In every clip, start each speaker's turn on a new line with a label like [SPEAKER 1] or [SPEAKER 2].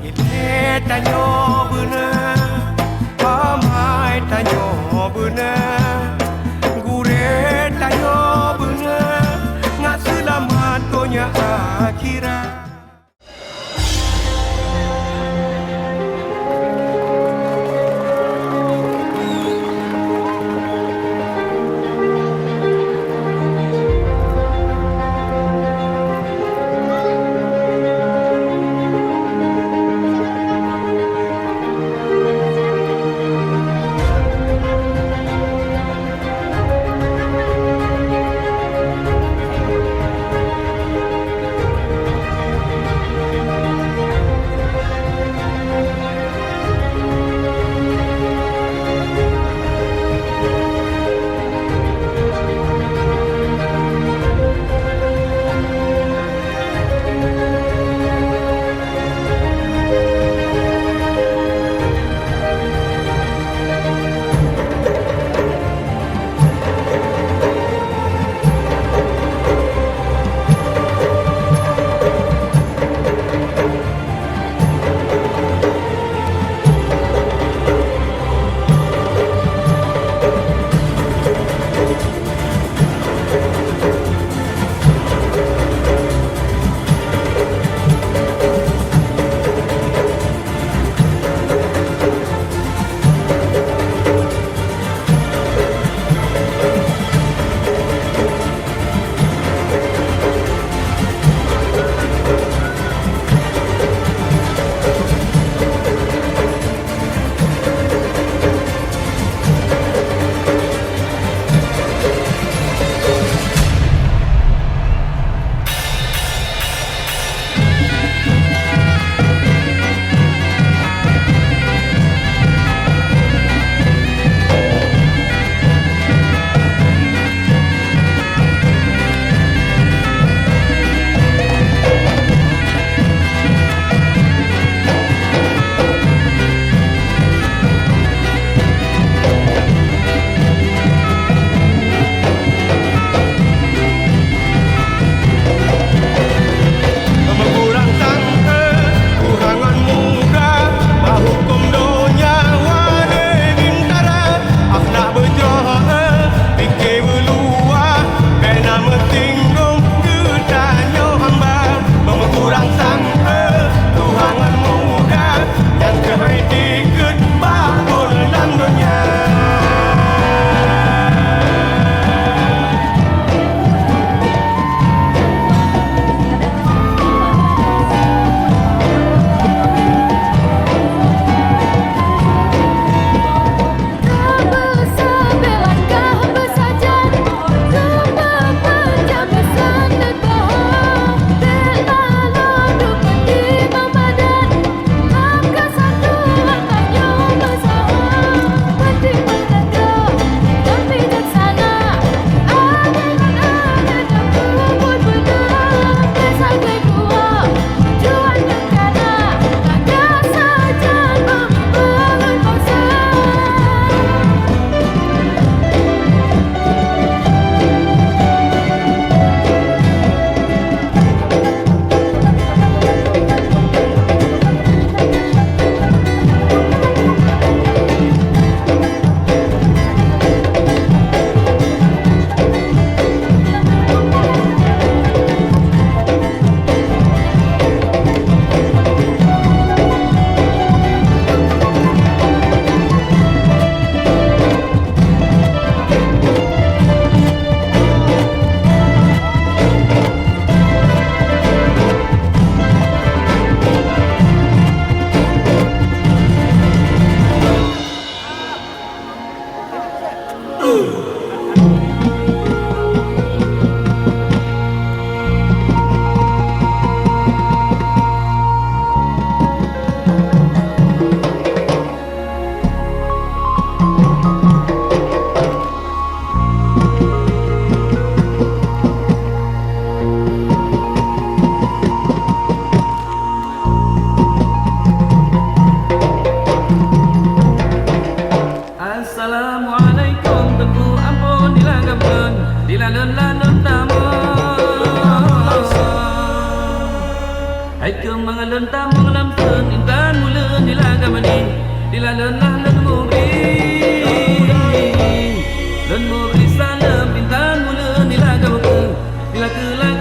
[SPEAKER 1] Ile tanyo bener, pamai tanyo bener, gure tanyo bener, ngak selamat konya akhirat.
[SPEAKER 2] Hai ke mga lentang mga lamsen Dila lenah len mubri len mubri salam bintang mula dila gawke dila kelak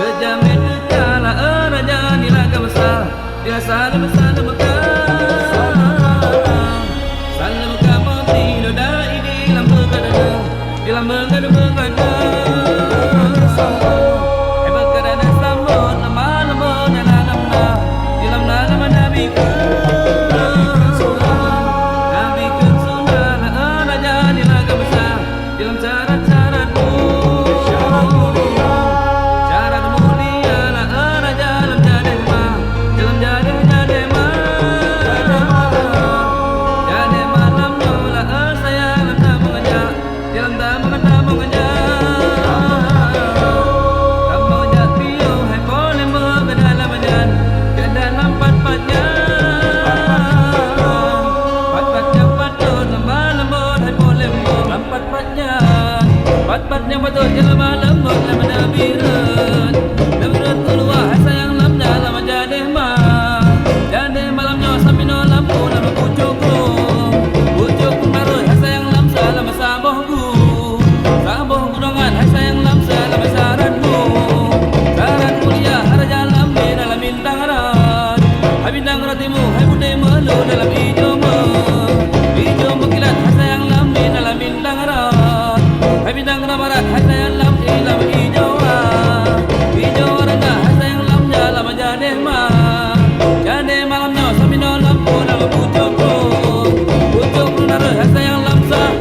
[SPEAKER 2] kejamen kala raja dila gawsa dila salam salam ka salam ka mubri doda ini lam berkadana dila mengadana Pat-patnya betul jalan malam lama nabiran nabiran keluar sayang lam dalam jadeh malamnya sampai no lampu lama pucukku naruh sayang lam salam sabohku dongan sayang lam salam saranmu saran mulia haraja lam dalam bintang rat bintang ratimu hai budai melu dalam hijau kilat sayang lam dalam bintang rat bintang ramarat sayang lam dalam hijau rendah sayang lam dalam jadeh malamnya sampai no lampu dalam pucuk naruh sayang lam sa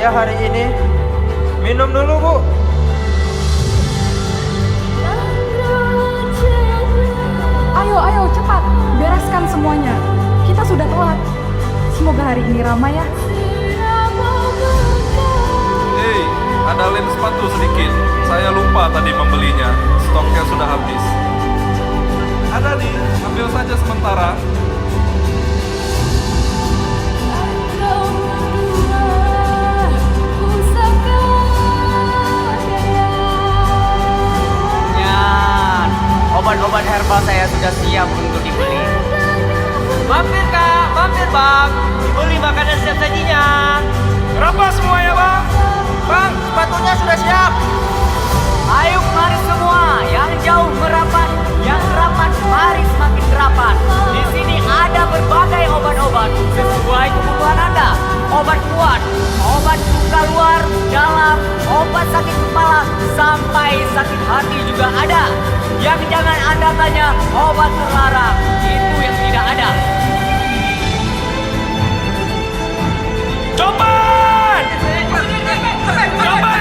[SPEAKER 3] ya hari ini. Minum dulu, Bu.
[SPEAKER 4] Ayo cepat, bereskan semuanya. Kita sudah telat. Semoga hari ini ramai ya.
[SPEAKER 5] Hei, ada lem sepatu sedikit. Saya lupa tadi membelinya. Stoknya sudah habis. Ada nih, ambil saja sementara.
[SPEAKER 6] Obat-obat herbal saya sudah siap untuk dibeli. Mampir Kak, mampir Bang. Dibeli makanan siap sajinya.
[SPEAKER 3] Berapa semuanya, Bang? Bang, sepatunya sudah siap.
[SPEAKER 6] Ayo mari semua, yang jauh merapat, yang rapat mari semakin rapat. Di sini ada berbagai obat-obat sesuai kebutuhan Anda. Obat kuat, obat luka luar, dalam, obat sakit kepala, sampai sakit hati juga. juga ada. Yang jangan Anda tanya obat terlarang, itu yang tidak ada.
[SPEAKER 3] Coban! Coban!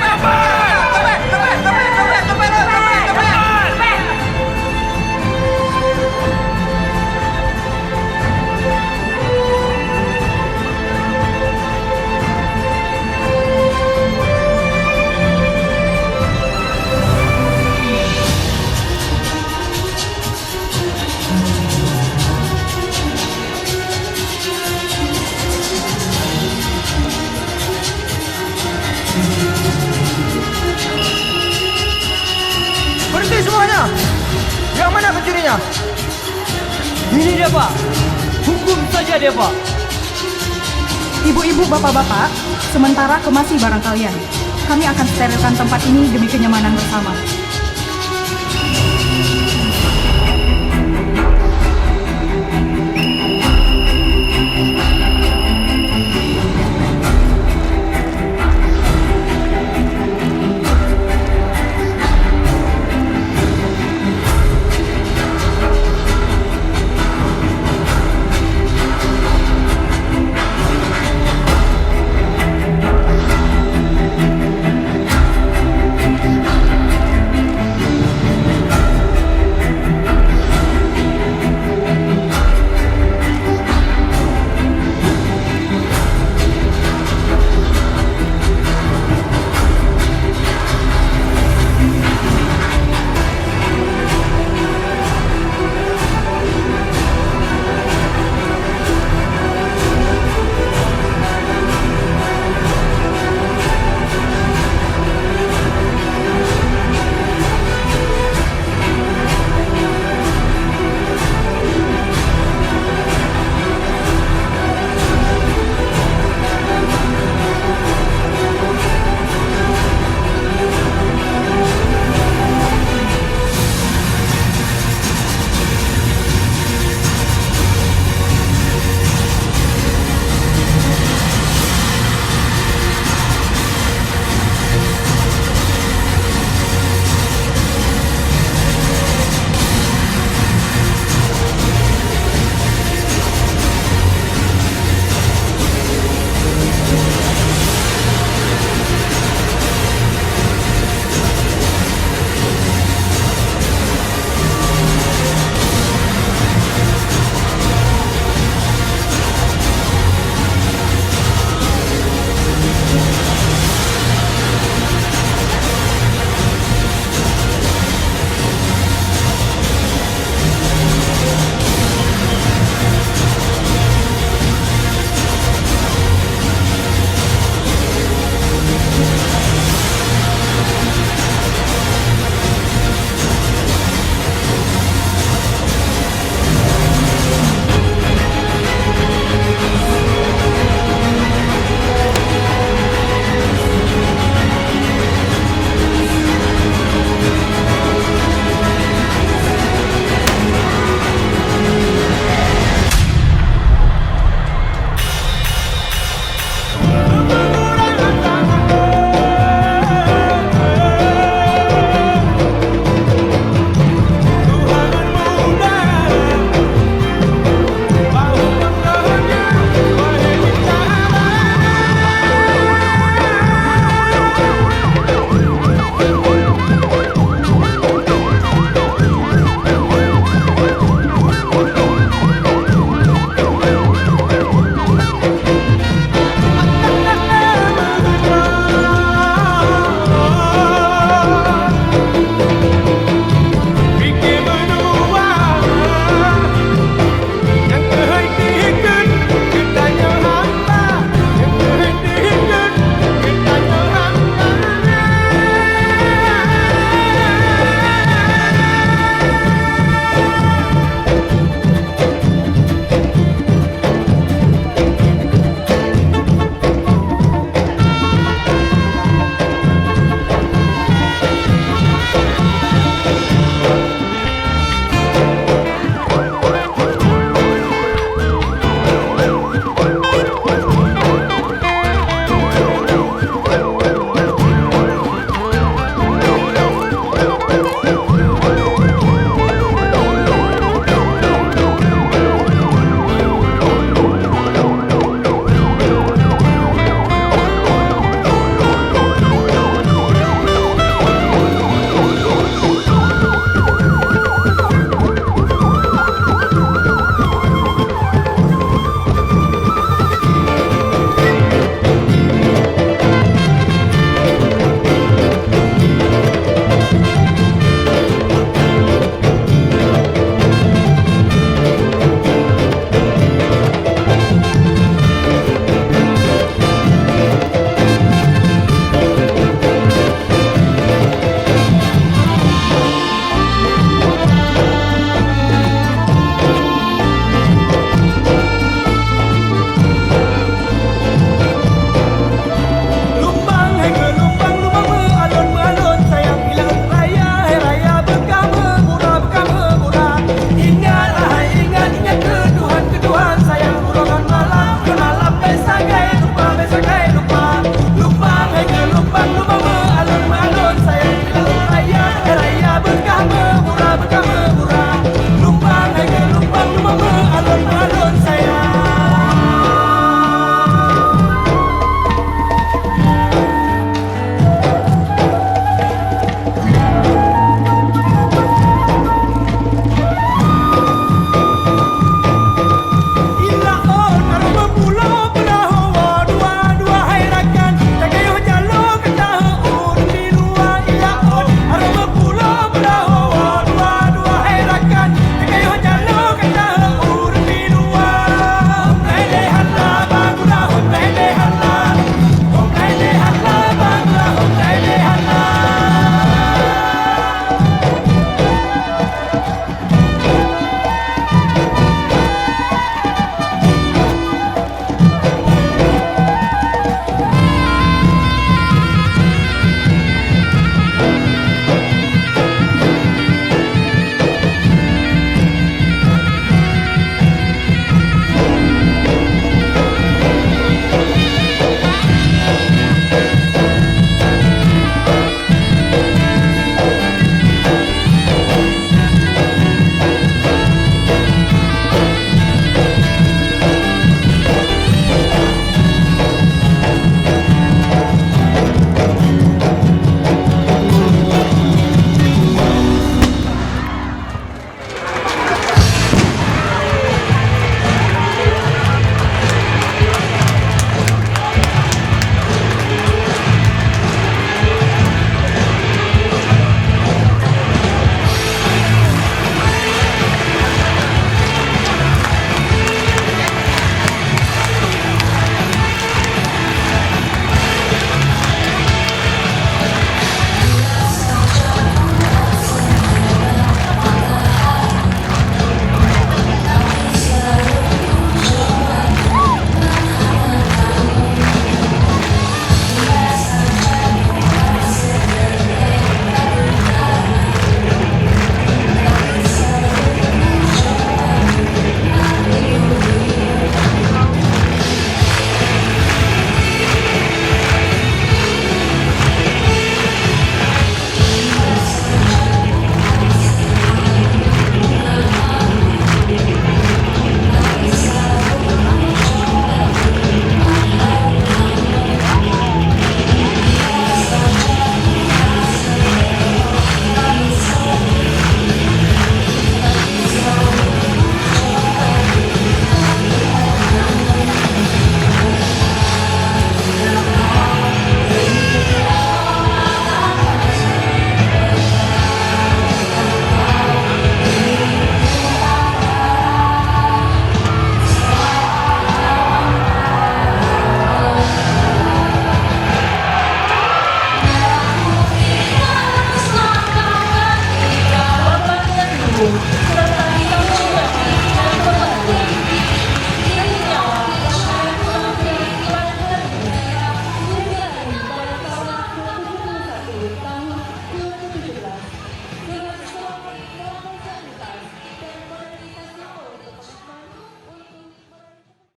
[SPEAKER 3] Berhenti semuanya! Yang mana pencurinya?
[SPEAKER 6] Ini dia Pak, hukum saja dia Pak.
[SPEAKER 4] Ibu-ibu, bapak-bapak, sementara kemasi barang kalian. Kami akan sterilkan tempat ini demi kenyamanan bersama.